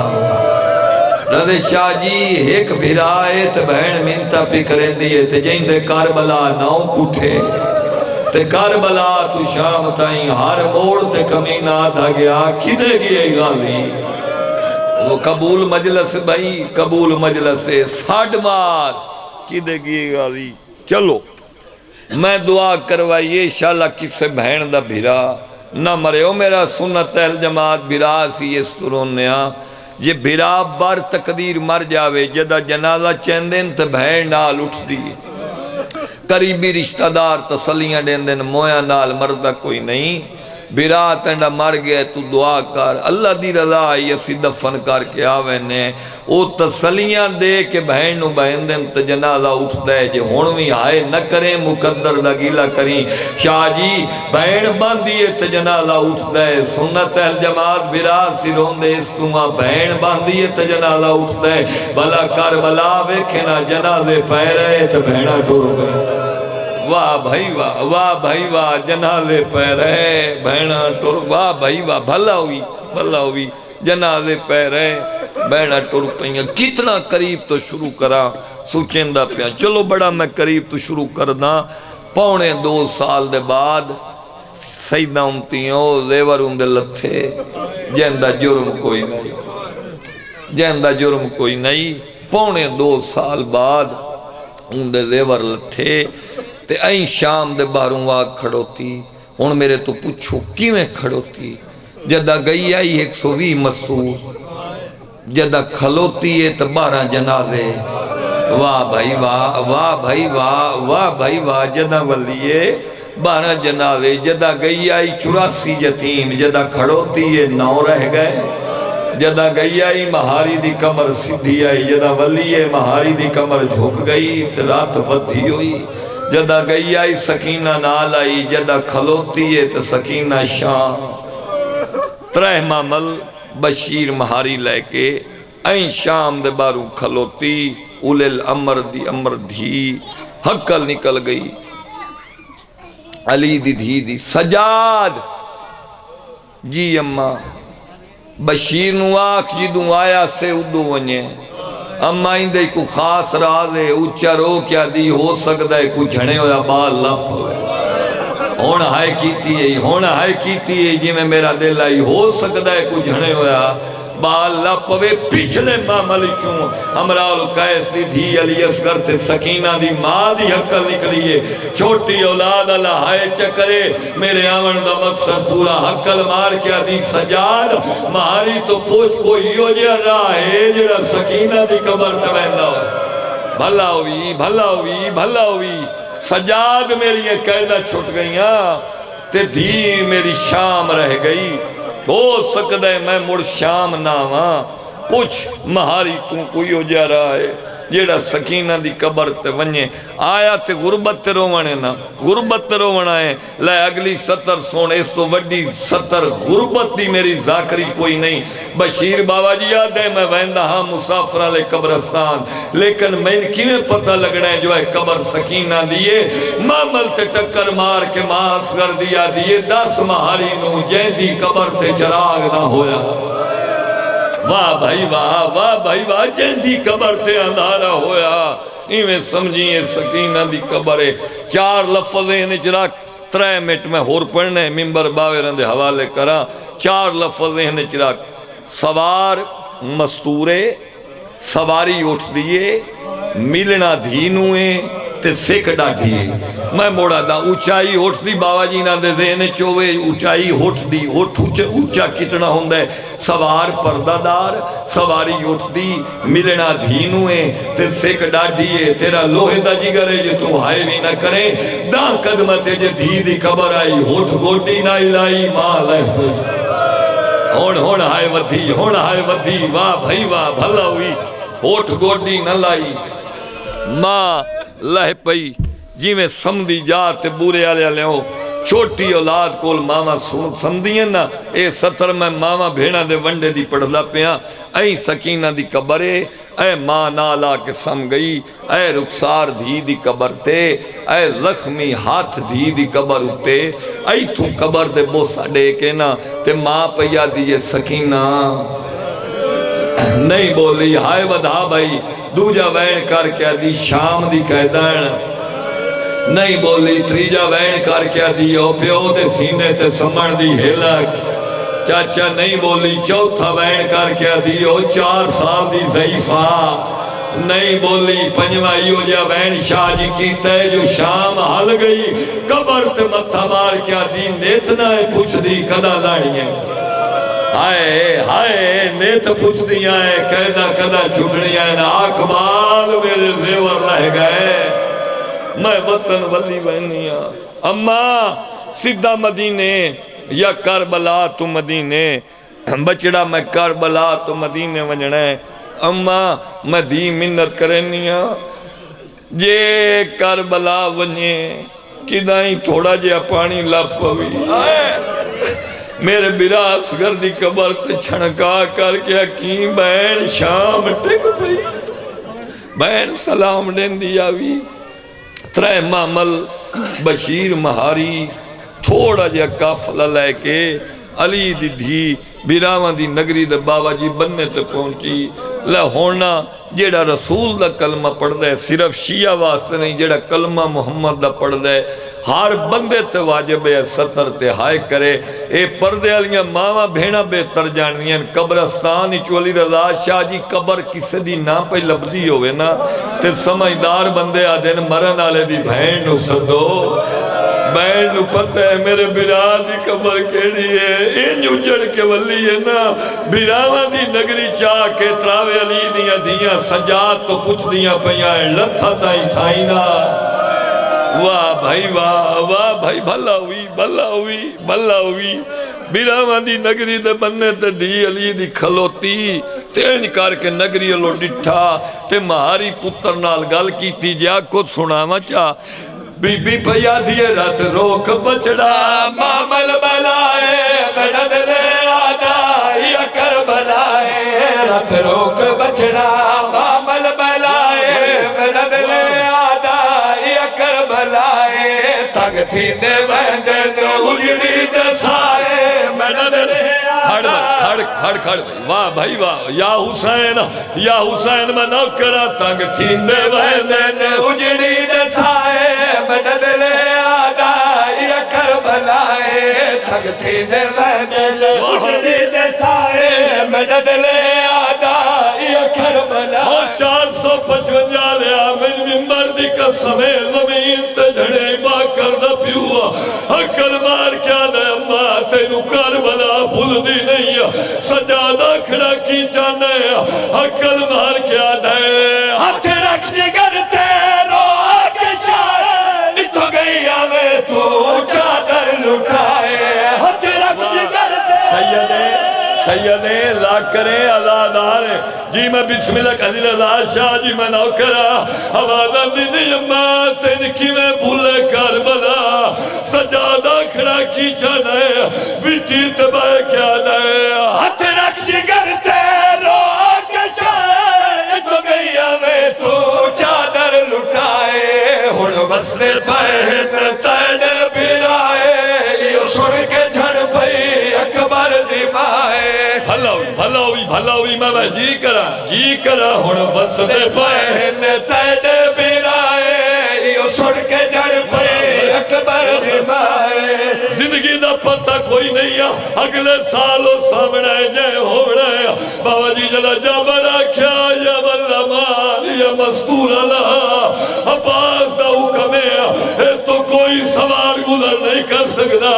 رضی شاہ جی ایک بھیرا آئے تے بہن منتا پی کریں دیئے تے جائیں دے کاربلا ناؤ کٹھے تے کاربلا تو شام تائیں ہر موڑ تے کمینہ تھا گیا کدے گئے غالی وہ قبول مجلس بھائی قبول مجلس ساڑھ مار کدے گئے غالی چلو میں دعا کروائیے انشاءاللہ کس سے بہن دا بھیرا نہ مرے ہو میرا سنت اہل جماعت بھیرا سی اس طرون نیا یہ بھیرا بار تقدیر مر جاوے جدہ جنازہ چیندن تے بہن نال اٹھ دیئے قریبی رشتہ دار تسلیاں دین دن مویا نال مردہ کوئی نہیں برا تینڈا مر گیا تو دعا کر اللہ دی رضا آئی اسی دفن کر کے آوینے او تسلیاں دے کہ بہن نو بہن دن تے جنازہ اٹھ دے جے ہونوی آئے نہ کریں مقدر لگیلا کریں شاہ جی بہن باندھیے تے جنازہ اٹھ دے سنت الجماعت برا سرون دے اس تمہاں بہن باندھیے تے جنازہ اٹھ دے بلا کربلا ویکھنا جنازے پہ رہے تے بہنہ ٹور گئے واہ بھائی واہ واہ بھائی واہ جنازے پہ رہے بہنہ ٹور واہ بھائی واہ بھلا ہوئی جنازے پہ رہے بہنہ ٹور پہنگا کتنا قریب تو شروع کرا سوچندہ پیا چلو بڑا میں قریب تو شروع کردہ 2.5 سال دے بعد سیدہ امتیوں زیور اندے لتھے جہندہ جرم کوئی نہیں 2.5 سال بعد اندے زیور لتھے تے این شام دے باہروں واگ کھڑوتی ہون میرے تو پوچھو کیویں کھڑوتی جدہ گئی آئی 120 مسور جدہ کھلوتی ہے تو 12 جنازے واہ بھائی واہ واہ بھائی واہ واہ بھائی واہ جدہ ولیے 12 جنازے جدہ گئی آئی 84 یتیم جدہ کھڑوتی ہے 9 رہ گئے جدہ گئی آئی مہاری دی کمر سدھی آئی جدہ ولیے مہاری دی کمر جھک گئی رات بدھی ہوئی جدہ گئی آئی سکینہ نال آئی جدہ کھلوتی ہے تو سکینہ شام 3 معمل بشیر مہاری لے کے این شام دے باروں کھلوتی اولے الامر دی امر دھی حقل نکل گئی علی دی دھی دی سجاد جی اممہ بشیر نو آکھ جدوں آیا سے ادو ونجے اممہ اندے کو خاص رازے اچھا رو کیا دی ہو سکتا ہے کو جھنے ہویا بال لپ ہوئے ہونا ہائے کیتی ہے جی میں میرا دل آئی ہو سکتا ہے کو جھنے ہویا بال لپ ہوئے پچھلے معامل چوں امراؤ القیس دی دھی علی اصغر تے سکینہ دی ماں دی حقل نکلیے چھوٹی اولاد اللہ ہائے چکرے میرے آمن دا مقصد پورا حقل مار کیا دی سجاد مہاری تو پوچھ کوئی ہو جیا راہے جڑا سکینہ دی قبر تمہندہ ہو بھلا ہوئی سجاد میری یہ قیدہ چھٹ گئیاں تے دھی میری شام رہ گئی ہو سکتا ہے میں مڑ شام ناواں پوچھ مہاری توں کوئی ہو جا رہا ہے جیڑا سکینہ دی قبر تے ونجے آیا تے غربت تے روونے نا غربت تے روونا ہے لے اگلی 70 سونے اس تو وڈی 70 غربت دی میری ذاکری کوئی نہیں بشیر بابا جی یاد ہے میں ویندہ ہاں مسافرہ لے قبرستان لیکن میں کیویں پتہ لگنا ہے جو ہے قبر سکینہ دیئے معمل تے ٹکر مار کے ماں اصغر دیا دیئے 10 مہاری نو جین دی قبر تے چراغ نہ ہویا واہ بھائی واہ جہندی قبر تے اندھارا ہویا ایویں سمجھیں سکینہ دی قبر ہے 4 لفظیں نچراک 3 منٹ میں ہور پڑھنے ممبر باوے رندے حوالے کرا 4 لفظیں نچراک سوار مستورے سواری اٹھ دیئے ملنا دھینوئے تے سکھ ڈاٹھیے میں موڑا دا اونچائی اٹھ دی بابا جی نہ دے ذہن چوے اونچائی اٹھ دی اونچا کتنا ہوندہ ہے سوار پردہ دار سواری اٹھ دی ملنا دھینوئے تے سکھ ڈاٹھیے تیرا لوہے دا جگر ہے جو تو ہائے بھی نہ کریں داں قدمتے جے دھی دی قبر آئی اٹھ گوٹی نہ الہی ماں لے ہوئی ہون ہائے ودھی واہ بھائی واہ بھلا ہوئی اٹھ گوٹی نہ لائی ماں لہ پئی جی میں سمدھی جاتے بورے آلے آلے ہو چھوٹی اولاد کول ماما سمدھیں نا اے 70 میں ماما بھیڑا دے ونڈے دی پڑھلا پیاں اے سکینہ دی قبرے اے ماں نالا کے سم گئی اے رخسار دھی دی قبر تے اے زخمی ہاتھ دھی دی قبر اتے اے تو قبر دے بوسا ڈے کے نا تے ماں پیا دیئے سکینہ نہیں بولی ہائے ودھا بھائی دوجہ وین کر کیا دی شام دی قیدان نہیں بولی تریجہ وین کر کیا دی او پیو دے سینے تے سمن دی ہلک چاچا نہیں بولی چوتھا وین کر کیا دی او 4 سال دی ضعیفہ نہیں بولی پنجوائی ہو جا وین شاہ جی کیتا ہے جو شام حل گئی قبر تے متھا مار کیا دی نیتنا ہے پوچھ دی کدا لانی ہے ہائے نیت پوچھ دیا ہے کدا چھٹنیاں ہیں آکبال میرے زیور رہ گئے میں وطن ولی بہنیاں اماں سدھا مدینے یا کربلا تو مدینے بچڑا میں کربلا تو مدینے ونجنا ہے اما میں دی منت کرنیاں جے کربلا ونجے کدائیں تھوڑا جیا پانی لپ پوی میرے براس گردی قبر تے چھنکا کر کے حکیم بہن شام ٹک پئی بہن سلام دین دیا بھی ترے معمل بشیر مہاری تھوڑا جیا قافلہ لے کے علی دی دھی بیراوان دی نگری دے بابا جی بننے تے پہنچی لے ہونا جیڑا رسول دا کلمہ پڑھ دے صرف شیعہ واسطے نہیں جیڑا کلمہ محمد دا پڑھ دے ہر بندے تے واجب ہے ستر تے ہائے کرے اے پردے علیاں ماما بھینا بہتر جاننیاں قبرستان چولی رضا شاہ جی قبر کسے دی نا پہ لبدی ہوئے نا تے سمجھدار بندے آدھین مرن آلے دی بہن نو سدو بہن نو پتہ ہے میرے برا دی قبر کیڑی ہے این اجڑ کے ولی ہے نا براوہ دی نگری چاہ کے تراوے علی دیاں دیاں سجاد تو کچھ دیاں پیائیں لتھا تائیں تھائینا واہ بھائی واہ بھائی بھلا ہوئی بھلا ہوئی بھلا ہوئی بیراوہ دی نگری دے بننے تے دی علی دی کھلوتی تینج کر کے نگری اللہ ڈٹھا تے مہاری پتر نال گل کی تھی جا کو سناوا چاہ بی بی پیا دیئے رات روک بچڑا مامل بلائے بڑا دلے آدائی اکر بلائے رات روک بچڑا مامل بلائے بڑا دلے آدائی اکر بلائے تگ تھی نے ویندن اجڑی دسائے بڑا دلے کھڑ واہ بھائی واہ یا حسین میں نوکرہ تنگ تھیندے ویندن اجڑی دسائے مدد لے آدائی کربلائے تنگ تھیندے ویندن اجڑی دسائے مدد لے آدائی کربلائے 455 لیا من ممبر دی قسمیں زمین تے جھڑے با کردہ پیوا حقل مار کیا دے اممہ تینو کربلا بھول دی نہیں سجادہ کھڑا کی جانے حقل مار کیا دے ہاتھ رکھ جگر تیرو آکے شاہ اتھو گئی آوے تو چادر لٹائے ہاتھ رکھ جگر تیرو سیدے لاکھ کریں آزادار جی میں بسم اللہ قدر رضا شاہ جی میں نوکرہ آوازہ دینی امات انکی میں بھولے کربلا سجادہ کھڑا کی جانے بیٹی تباہ کیا دے ہاتھ رکھ جگر تیرو آکے شاہ تو گئی آوے تو چادر لٹائے ہن وصل پہن تین برائے یو سن کے جھڑ پئی اکبر دی مائے بھلا ہوئی میں جی کرا ہن وصل پہن تین برائے یو سن کے جھڑ پئی اکبر دی مائے زندگی دا پتہ کوئی نہیں ہے اگلے سالوں سامنے جائے ہو رہے بابا جی جلا جابر آکھیا یا واللہ مان یا مستور اللہ عباس دا حکم ہے تو کوئی سوال گزر نہیں کر سکتا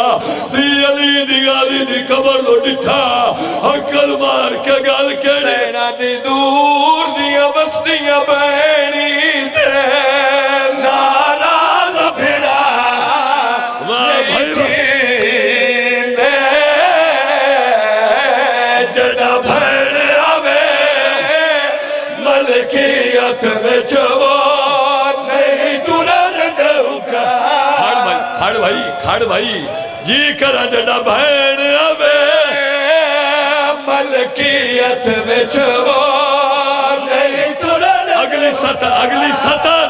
دی علی دی گالی دی قبر لو ڈٹھا حقل مار کے گال کے سینہ دی دور دیا بسنیاں بینی دے ناراض پھرا ملکیت میں جوان نہیں ترن دوکا کھڑ بھائی جی کرا جڑا بہن آوے ملکیت میں جوان نہیں ترن اگلی سطح